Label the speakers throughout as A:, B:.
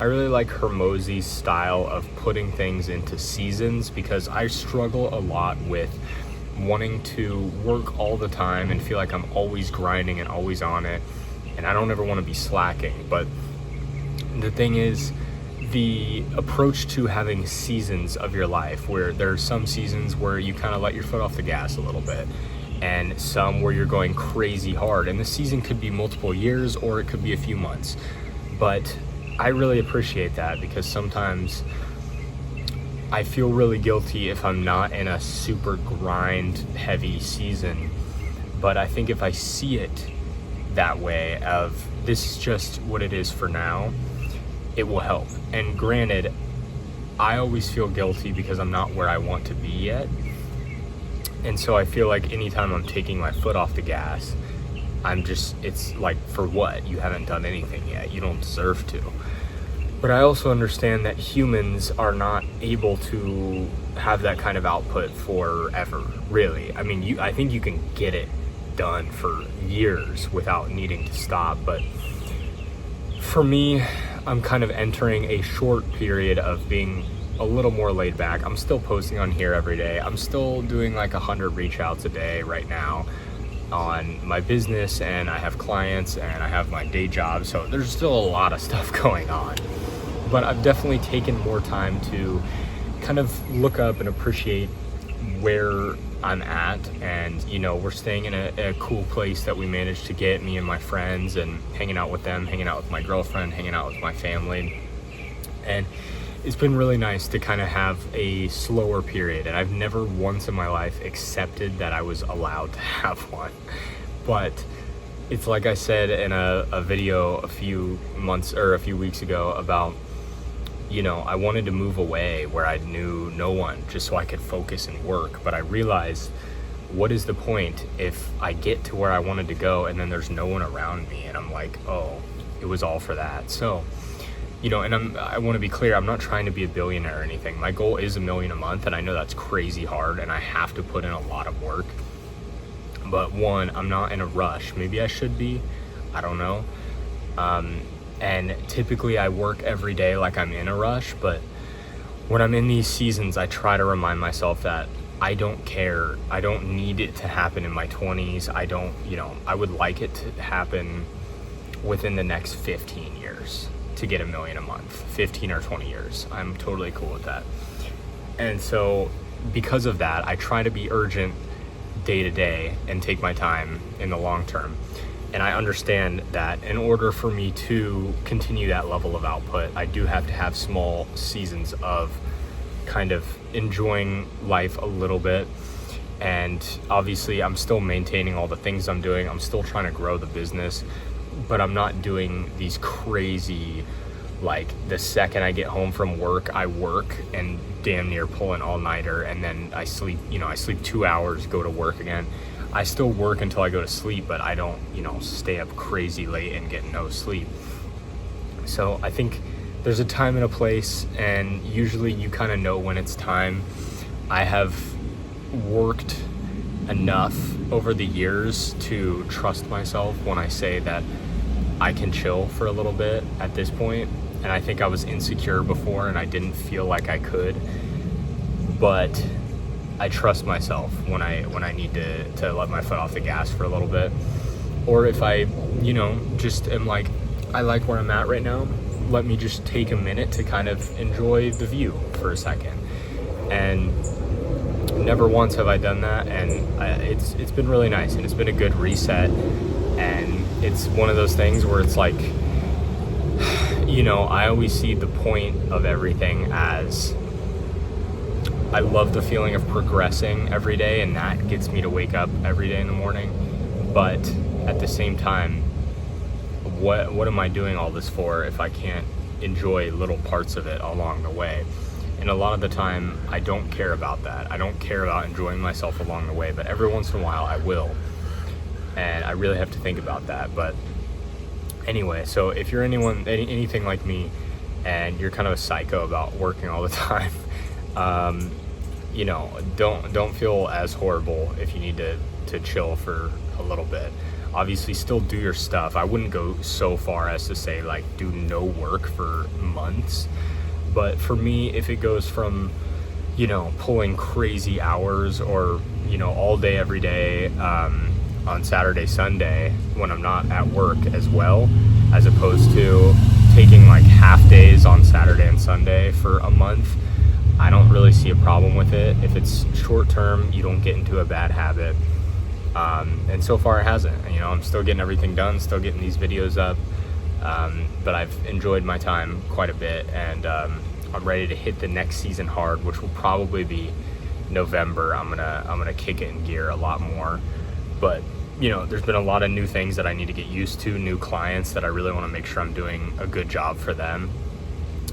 A: I really like Hormozi's style of putting things into seasons because I struggle a lot with wanting to work all the time and feel like I'm always grinding and always on it, and I don't ever want to be slacking. But the thing is, the approach to having seasons of your life, where there are some seasons where you kind of let your foot off the gas a little bit, and some where you're going crazy hard, and the season could be multiple years or it could be a few months. But I really appreciate that because sometimes I feel really guilty if I'm not in a super grind heavy season. But I think if I see it that way, of this is just what it is for now, it will help. And granted, I always feel guilty because I'm not where I want to be yet. And so I feel like anytime I'm taking my foot off the gas, it's like, for what? You haven't done anything yet. You don't deserve to. But I also understand that humans are not able to have that kind of output forever, really. I mean, I think you can get it done for years without needing to stop. But for me, I'm kind of entering a short period of being a little more laid back. I'm still posting on here every day. I'm still doing like 100 reach outs a day right now on my business, and I have clients and I have my day job. So there's still a lot of stuff going on. But I've definitely taken more time to kind of look up and appreciate where I'm at. And, we're staying in a cool place that we managed to get, me and my friends, and hanging out with them, hanging out with my girlfriend, hanging out with my family. And it's been really nice to kind of have a slower period. And I've never once in my life accepted that I was allowed to have one. But it's like I said in a video a few weeks ago about, I wanted to move away where I knew no one, just so I could focus and work. But I realized, what is the point if I get to where I wanted to go and then there's no one around me, and I'm like, oh, it was all for that. So, and I want to be clear, I'm not trying to be a billionaire or anything. My goal is $1 million a month, and I know that's crazy hard and I have to put in a lot of work. But one, I'm not in a rush. Maybe I should be, I don't know. And typically I work every day like I'm in a rush, but when I'm in these seasons, I try to remind myself that I don't care. I don't need it to happen in my 20s. I would like it to happen within the next 15 years to get $1 million a month, 15 or 20 years. I'm totally cool with that. And so because of that, I try to be urgent day to day and take my time in the long term. And I understand that in order for me to continue that level of output, I do have to have small seasons of kind of enjoying life a little bit. And obviously I'm still maintaining all the things I'm doing. I'm still trying to grow the business, but I'm not doing these crazy, like, the second I get home from work, I work and damn near pull an all-nighter, and then I sleep 2 hours, go to work again. I still work until I go to sleep, but I don't, stay up crazy late and get no sleep. So I think there's a time and a place, and usually you kind of know when it's time. I have worked enough over the years to trust myself when I say that I can chill for a little bit at this point. And I think I was insecure before and I didn't feel like I could, but I trust myself when I need to let my foot off the gas for a little bit. Or if I, just am like, I like where I'm at right now, let me just take a minute to kind of enjoy the view for a second. And never once have I done that, and it's been really nice, and it's been a good reset. And it's one of those things where it's like, I always see the point of everything as, I love the feeling of progressing every day, and that gets me to wake up every day in the morning. But at the same time, what am I doing all this for if I can't enjoy little parts of it along the way? And a lot of the time, I don't care about that. I don't care about enjoying myself along the way, but every once in a while I will. And I really have to think about that. But anyway, so if you're anything like me, and you're kind of a psycho about working all the time, don't feel as horrible if you need to chill for a little bit. obviously still do your stuff. I wouldn't go so far as to say like do no work for months, but for me, if it goes from, you know, pulling crazy hours or, you know, all day every day on Saturday, Sunday when I'm not at work as well, as opposed to taking like half days on Saturday and Sunday for a month, I don't really see a problem with it. If it's short term, you don't get into a bad habit. And so far it hasn't. You know, I'm still getting everything done, still getting these videos up, but I've enjoyed my time quite a bit, and I'm ready to hit the next season hard, which will probably be November. I'm gonna kick it in gear a lot more. But you know, there's been a lot of new things that I need to get used to, new clients that I really want to make sure I'm doing a good job for them,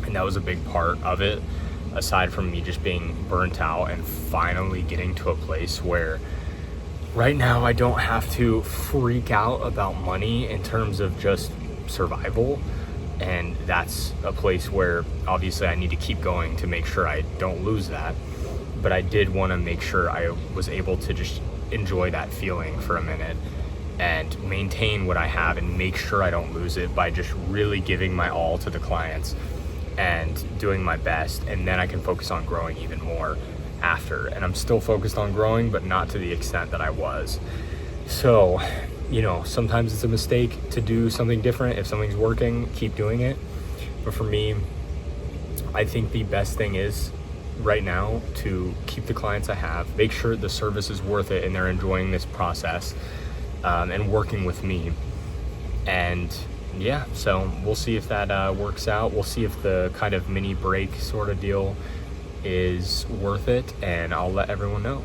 A: and that was a big part of it. Aside from me just being burnt out and finally getting to a place where right now I don't have to freak out about money in terms of just survival. And that's a place where obviously I need to keep going to make sure I don't lose that. But I did want to make sure I was able to just enjoy that feeling for a minute and maintain what I have and make sure I don't lose it by just really giving my all to the clients and doing my best. And then I can focus on growing even more after. And I'm still focused on growing, but not to the extent that I was. So, you know, sometimes it's a mistake to do something different. If something's working, keep doing it. But for me, I think the best thing is right now to keep the clients I have, make sure the service is worth it and they're enjoying this process and working with me. And yeah, so we'll see if that works out. We'll see if the kind of mini break sort of deal is worth it, and I'll let everyone know.